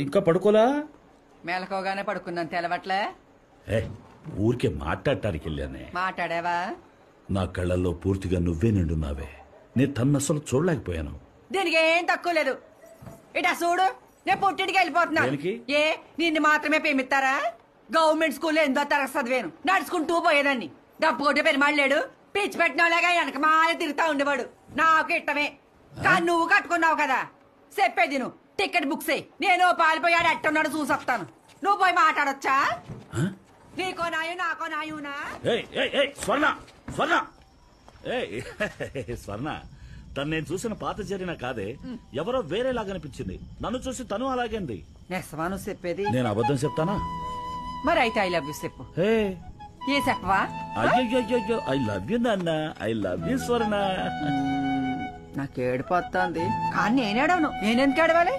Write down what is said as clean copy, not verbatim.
ఇంకా పడుకోలా? మేలకోగానే పడుకున్నాను తెలవట్లే. ఊరికే మాట్లాడటానికి వెళ్ళానే. మాట్లాడావా? నా కళ్ళల్లో పూర్తిగా నువ్వే నిండున్నావే. నేను తన్నసలు చూడలేకపోయాను. దీనికి ఏం తక్కువ లేదు. ఇటా చూడు, నేను పుట్టింటికి వెళ్ళిపోతున్నాను. ఏ నిన్ను మాత్రమే ప్రేమిస్తారా? గవర్నమెంట్ స్కూల్లో ఎంతో తరగతి చదివాను. నడుచుకుంటూ పోయేదాన్ని. డబ్బు కొట్టే పెరిమాడలేడు. పిచ్చి పెట్టినలాగా వెనక మాయ తిరుగుతా ఉండేవాడు. నాకు ఇట్టమే. కానీ నువ్వు కట్టుకున్నావు కదా. చెప్పేది నువ్వు టికెట్ బుక్ చేయి. నేను పాలిపోయాడు ఎట్టున్నాడు చూసొస్తాను. నువ్వు పోయి మాట్లాడొచ్చా? నీకో నాయు నాకో నాయునా? స్వర్ణ స్వర్ణ స్వర్ణ తను నేను చూసిన పాత జరిగిన కాదే, ఎవరో వేరేలాగా అనిపించింది. నన్ను చూసి తను అలాగేంది. నెసవా నువ్వు చెప్పేది? నేను అబద్ధం చెప్తానా? మరి అయితే ఐ లవ్ యూ చెప్పు. ఏ చెప్పవా? అయ్యో ఐ లవ్ యూ నాన్న. ఐ లవ్ యూ స్వర్ణ. నాకు ఏడిపోతుంది. కానీ నేనేడవను. నేనెందుకు ఏడవాలి?